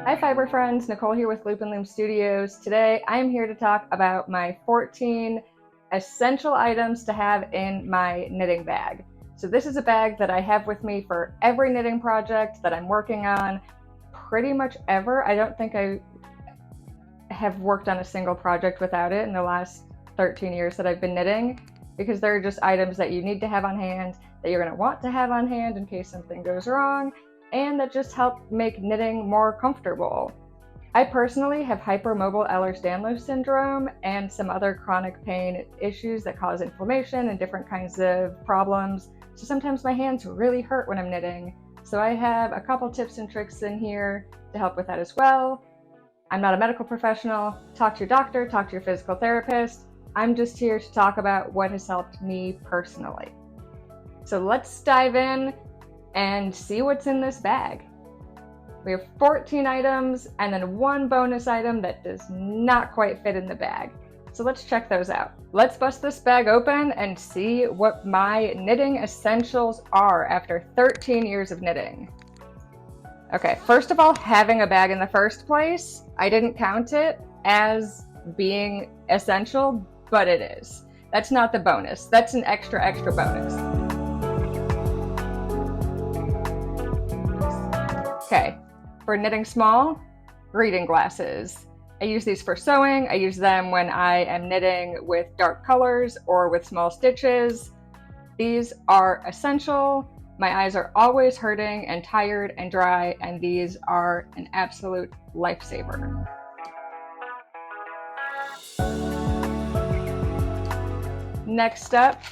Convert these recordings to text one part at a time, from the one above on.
Hi fiber friends, Nicole here with Loom Studios. Today I am here to talk about my 14 essential items to have in my knitting bag. So this is a bag that I have with me for every knitting project that I'm working on, pretty much ever. I don't think I have worked on a single project without it in the last 13 years that I've been knitting, because they're just items that you need to have on hand, that you're going to want to have on hand in case something goes wrong, and that just help make knitting more comfortable. I personally have hypermobile Ehlers-Danlos syndrome and some other chronic pain issues that cause inflammation and different kinds of problems. So sometimes my hands really hurt when I'm knitting. So I have a couple tips and tricks in here to help with that as well. I'm not a medical professional. Talk to your doctor, talk to your physical therapist. I'm just here to talk about what has helped me personally. So let's dive in and see what's in this bag. We have 14 items and then one bonus item that does not quite fit in the bag. So let's check those out. Let's bust this bag open and see what my knitting essentials are after 13 years of knitting. Okay, first of all, having a bag in the first place, I didn't count it as being essential, but it is. That's not the bonus. That's an extra bonus. Okay, for knitting small, reading glasses. I use these for sewing. I use them when I am knitting with dark colors or with small stitches. These are essential. My eyes are always hurting and tired and dry, and these are an absolute lifesaver. Next up,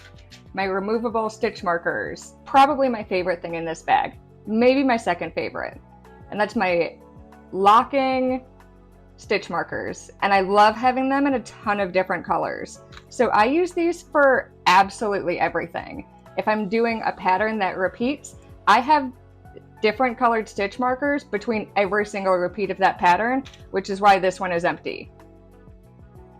my removable stitch markers. Probably my favorite thing in this bag. Maybe my second favorite, and that's my locking stitch markers, and I love having them in a ton of different colors. So I use these for absolutely everything. If I'm doing a pattern that repeats, I have different colored stitch markers between every single repeat of that pattern, which is why this one is empty.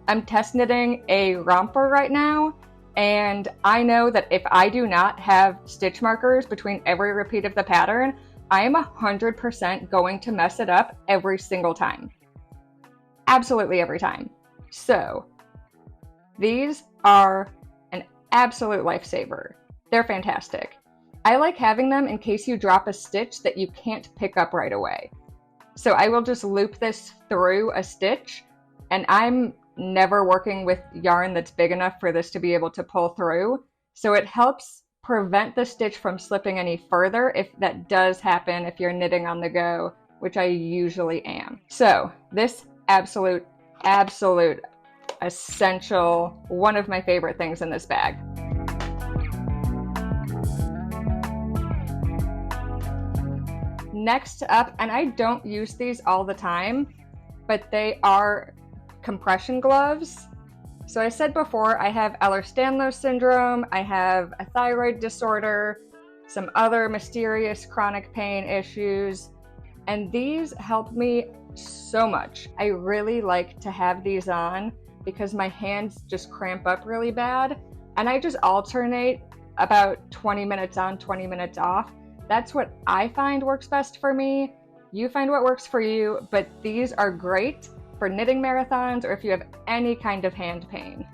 I'm test knitting a romper right now, and I know that if I do not have stitch markers between every repeat of the pattern, I am 100% going to mess it up every single time. Absolutely every time. So these are an absolute lifesaver. They're fantastic. I like having them in case you drop a stitch that you can't pick up right away. So I will just loop this through a stitch, and I'm never working with yarn that's big enough for this to be able to pull through. So it helps prevent the stitch from slipping any further if that does happen if you're knitting on the go, which I usually am. So this absolute essential, one of my favorite things in this bag. Next up, and I don't use these all the time, but they are compression gloves. So I said before, I have Ehlers-Danlos syndrome, I have a thyroid disorder, some other mysterious chronic pain issues, and these help me so much. I really like to have these on because my hands just cramp up really bad, and I just alternate about 20 minutes on, 20 minutes off. That's what I find works best for me. You find what works for you, but these are great for knitting marathons or if you have any kind of hand pain.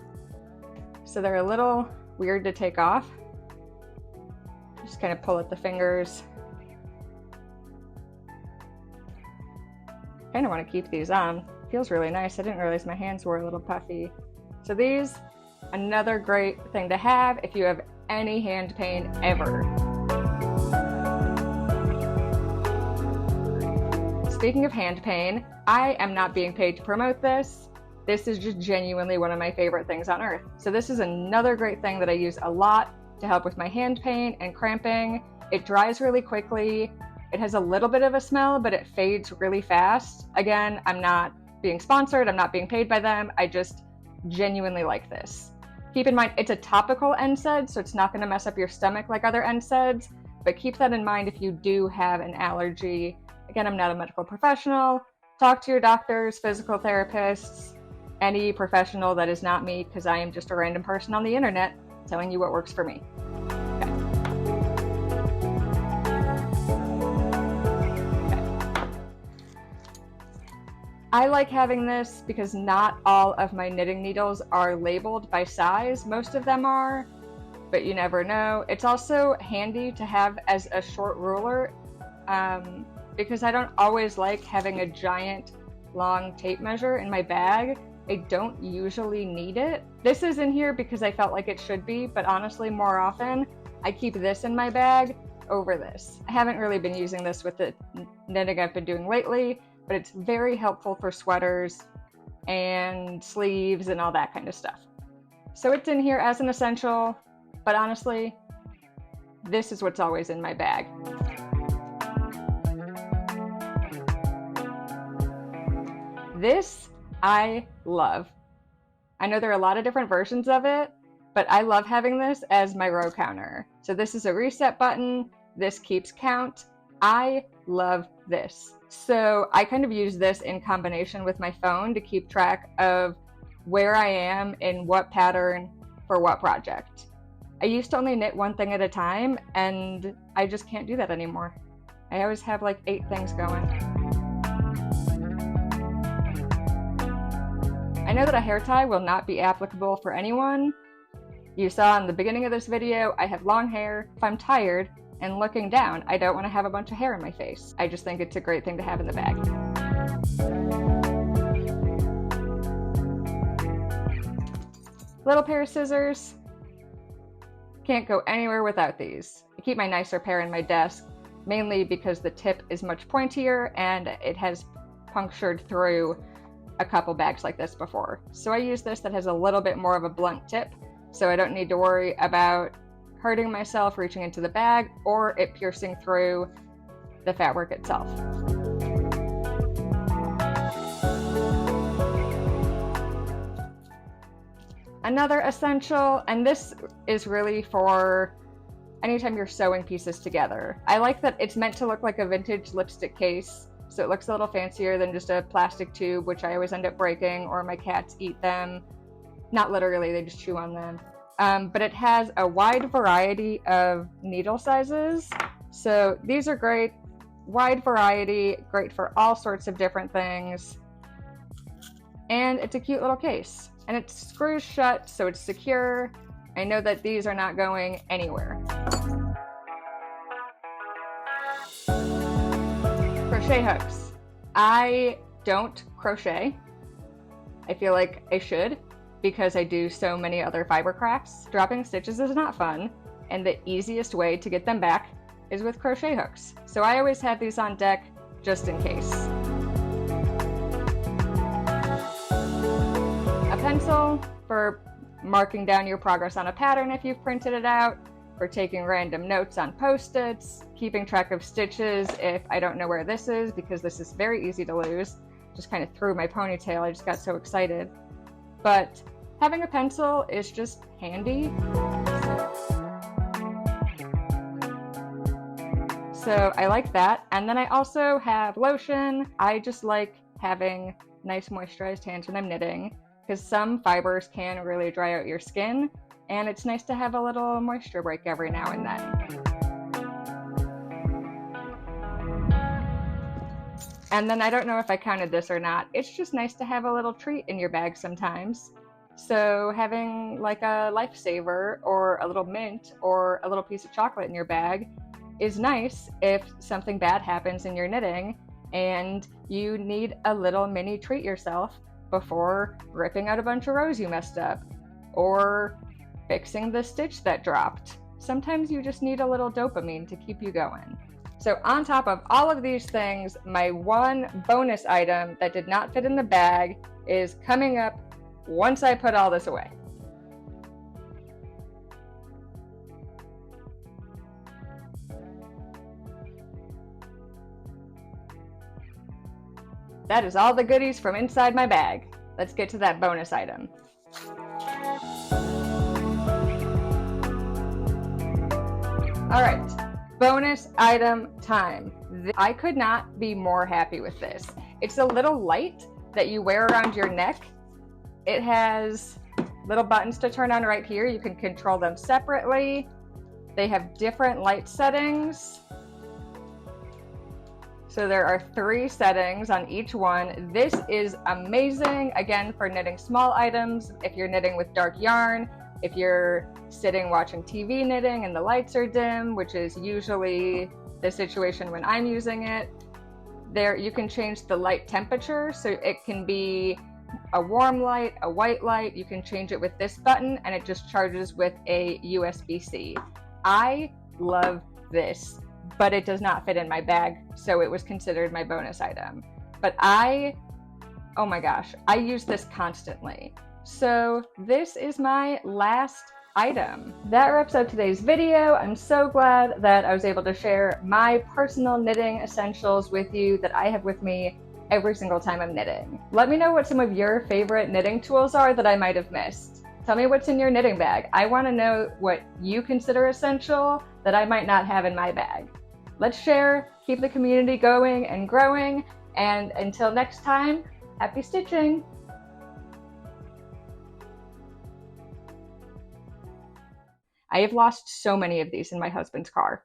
So they're a little weird to take off. Just kind of pull at the fingers. Kind of want to keep these on. Feels really nice. I didn't realize my hands were a little puffy. So these, another great thing to have if you have any hand pain ever. Speaking of hand pain, I am not being paid to promote this. This is just genuinely one of my favorite things on earth. So this is another great thing that I use a lot to help with my hand pain and cramping. It dries really quickly. It has a little bit of a smell, but it fades really fast. Again, I'm not being sponsored. I'm not being paid by them. I just genuinely like this. Keep in mind, it's a topical NSAID, so it's not going to mess up your stomach like other NSAIDs, but keep that in mind if you do have an allergy. Again, I'm not a medical professional. Talk to your doctors, physical therapists, any professional that is not me, because I am just a random person on the internet telling you what works for me. Okay. I like having this because not all of my knitting needles are labeled by size. Most of them are, but you never know. It's also handy to have as a short ruler because I don't always like having a giant long tape measure in my bag. I don't usually need it. This is in here because I felt like it should be, but honestly, more often, I keep this in my bag over this. I haven't really been using this with the knitting I've been doing lately, but it's very helpful for sweaters and sleeves and all that kind of stuff. So it's in here as an essential, but honestly, this is what's always in my bag. This I love. I know there are a lot of different versions of it, but I love having this as my row counter. So this is a reset button. This keeps count. I love this. So I kind of use this in combination with my phone to keep track of where I am in what pattern for what project. I used to only knit one thing at a time, and I just can't do that anymore. I always have like 8 things going. I know that a hair tie will not be applicable for anyone. You saw in the beginning of this video, I have long hair. If I'm tired and looking down, I don't want to have a bunch of hair in my face. I just think it's a great thing to have in the bag. Little pair of scissors. Can't go anywhere without these. I keep my nicer pair in my desk, mainly because the tip is much pointier and it has punctured through a couple bags like this before. So I use this that has a little bit more of a blunt tip, so I don't need to worry about hurting myself reaching into the bag or it piercing through the fabric itself. Another essential, and this is really for anytime you're sewing pieces together. I like that it's meant to look like a vintage lipstick case, so it looks a little fancier than just a plastic tube, which I always end up breaking, or my cats eat them. Not literally, they just chew on them. But it has a wide variety of needle sizes. So these are great, wide variety, great for all sorts of different things. And it's a cute little case. And it screws shut, so it's secure. I know that these are not going anywhere. Crochet hooks. I don't crochet. I feel like I should because I do so many other fiber crafts. Dropping stitches is not fun, and the easiest way to get them back is with crochet hooks. So I always have these on deck just in case. A pencil for marking down your progress on a pattern if you've printed it out, for taking random notes on Post-its, keeping track of stitches if I don't know where this is, because this is very easy to lose. Just kind of threw my ponytail, I just got so excited. But having a pencil is just handy. So I like that. And then I also have lotion. I just like having nice moisturized hands when I'm knitting, because some fibers can really dry out your skin, and it's nice to have a little moisture break every now and then. And then I don't know if I counted this or not, it's just nice to have a little treat in your bag sometimes. So having like a lifesaver or a little mint or a little piece of chocolate in your bag is nice if something bad happens in your knitting and you need a little mini treat yourself before ripping out a bunch of rows you messed up or fixing the stitch that dropped. Sometimes you just need a little dopamine to keep you going. So on top of all of these things, my one bonus item that did not fit in the bag is coming up once I put all this away. That is all the goodies from inside my bag. Let's get to that bonus item. All right, bonus item time. I could not be more happy with this. It's a little light that you wear around your neck. It has little buttons to turn on right here. You can control them separately. They have different light settings. So there are 3 settings on each one. This is amazing, again, for knitting small items. If you're knitting with dark yarn, if you're sitting watching TV knitting and the lights are dim, which is usually the situation when I'm using it. There you can change the light temperature, so it can be a warm light, a white light. You can change it with this button and it just charges with a USB-C. I love this, but it does not fit in my bag, so it was considered my bonus item. But oh my gosh, I use this constantly. So this is my last item. That wraps up today's video. I'm so glad that I was able to share my personal knitting essentials with you that I have with me every single time I'm knitting. Let me know what some of your favorite knitting tools are that I might have missed. Tell me what's in your knitting bag. I want to know what you consider essential that I might not have in my bag. Let's share, keep the community going and growing, and until next time, happy stitching! I have lost so many of these in my husband's car.